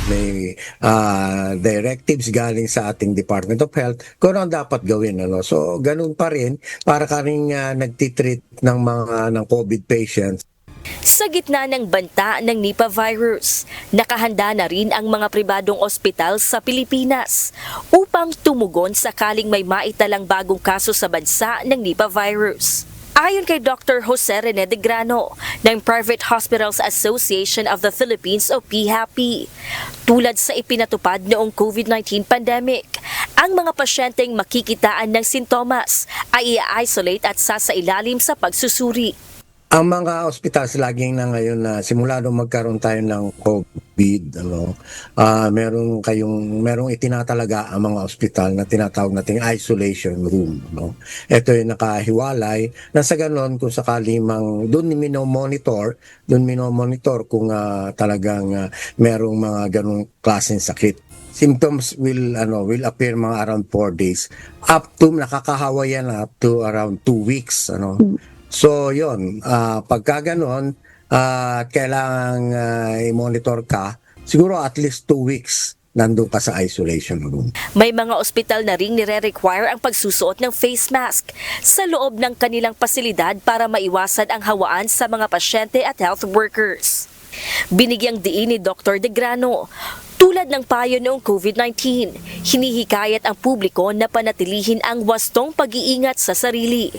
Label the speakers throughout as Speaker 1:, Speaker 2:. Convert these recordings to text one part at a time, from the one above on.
Speaker 1: may directives galing sa ating Department of Health kung ano ang dapat gawin. Ano? So, ganun pa rin para ka rin nagtitreat ng mga ng COVID patients.
Speaker 2: Sa gitna ng banta ng Nipah virus, nakahanda na rin ang mga pribadong ospital sa Pilipinas upang tumugon sakaling may maitalang bagong kaso sa bansa ng Nipah virus. Ayon kay Dr. Jose Rene de Grano ng Private Hospitals Association of the Philippines o PHAPI, tulad sa ipinatupad noong COVID-19 pandemic, ang mga pasyenteng makikitaan ng sintomas ay i-isolate at sasailalim sa pagsusuri.
Speaker 1: Ang mga ospitals laging na ngayon na simula nung magkaroon tayo ng COVID, merong itinatalaga ang mga ospital na tinatawag nating isolation room. Ito ay nakahiwalay na sa ganon kung sakali mang doon minomonitor kung talagang merong mga ganong klaseng sakit. Symptoms will appear mga around 4 days up to nakakahawa yan up to around 2 weeks. So yon, pagka ganon, kailangan i-monitor ka, siguro at least 2 weeks nandun ka sa isolation room.
Speaker 2: May mga ospital na ring nire-require ang pagsusuot ng face mask sa loob ng kanilang pasilidad para maiwasan ang hawaan sa mga pasyente at health workers. Binigyang diin ni Dr. De Grano, tulad ng payo noong COVID-19, hinihikayat ang publiko na panatilihin ang wastong pag-iingat sa sarili.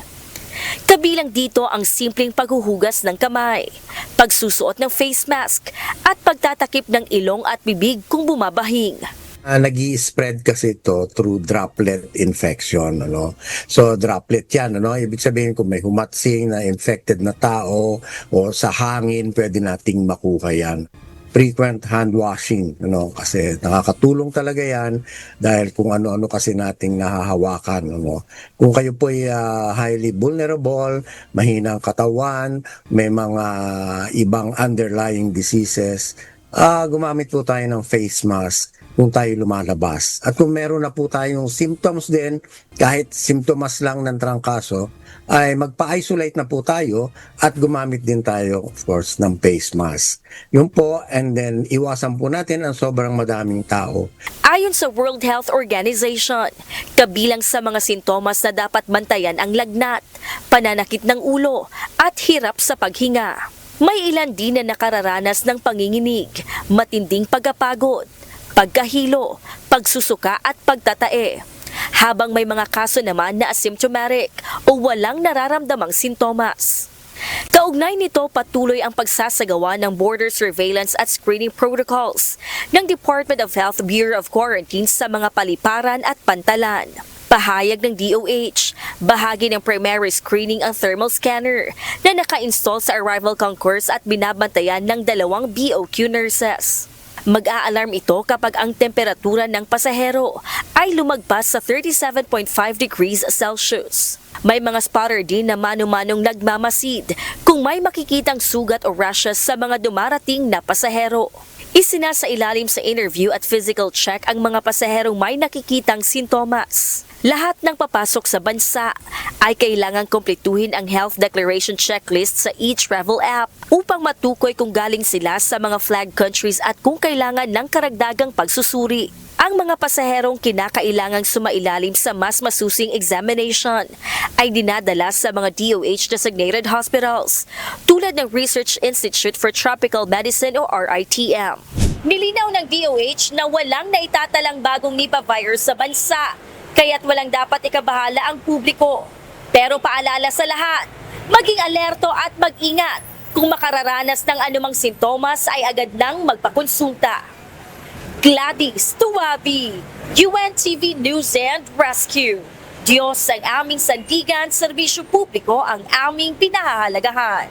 Speaker 2: Kabilang dito ang simpleng paghuhugas ng kamay, pagsusuot ng face mask at pagtatakip ng ilong at bibig kung bumabahing.
Speaker 1: Nag-i-spread kasi ito through droplet infection. So droplet yan. Ibig sabihin kung may humatsing na infected na tao o sa hangin, pwede nating makuha yan. Frequent hand washing, kasi nakakatulong talaga yan dahil kung ano-ano kasi nating nahahawakan. Kung kayo po ay highly vulnerable, mahinang katawan, may mga ibang underlying diseases, gumamit po tayo ng face mask kung tayo lumalabas. At kung meron na po tayong symptoms din, kahit symptoms lang ng trangkaso, ay magpa-isolate na po tayo at gumamit din tayo, of course, ng face mask. Yun po, and then iwasan po natin ang sobrang madaming tao.
Speaker 2: Ayon sa World Health Organization, kabilang sa mga sintomas na dapat bantayan ang lagnat, pananakit ng ulo at hirap sa paghinga. May ilan din na nakararanas ng panginginig, matinding pagkapagod, pagkahilo, pagsusuka at pagtatae. Habang may mga kaso naman na asymptomatic o walang nararamdamang sintomas. Kaugnay nito, patuloy ang pagsasagawa ng border surveillance at screening protocols ng Department of Health Bureau of Quarantine sa mga paliparan at pantalan. Pahayag ng DOH, bahagi ng primary screening ang thermal scanner na naka-install sa arrival concourse at binabantayan ng 2 BOQ nurses. Mag-a-alarm ito kapag ang temperatura ng pasahero ay lumagpas sa 37.5 degrees Celsius. May mga spotter din na mano-manong nagmamasid kung may makikitang sugat o rashes sa mga dumarating na pasahero. Isinasailalim sa interview at physical check ang mga pasaherong may nakikitang sintomas. Lahat ng papasok sa bansa ay kailangang kumpletuhin ang health declaration checklist sa e-travel app upang matukoy kung galing sila sa mga flag countries at kung kailangan ng karagdagang pagsusuri. Ang mga pasaherong kinakailangang sumailalim sa mas masusing examination ay dinadala sa mga DOH-designated hospitals tulad ng Research Institute for Tropical Medicine o RITM. Nilinaw ng DOH na walang naitatalang bagong Nipah virus sa bansa, kaya't walang dapat ikabahala ang publiko. Pero paalala sa lahat, maging alerto at mag-ingat. Kung makararanas ng anumang sintomas ay agad nang magpakonsulta. Gladys Tuwabi, UNTV News and Rescue. Diyos ang aming sandigan, serbisyo publiko ang aming pinahahalagahan.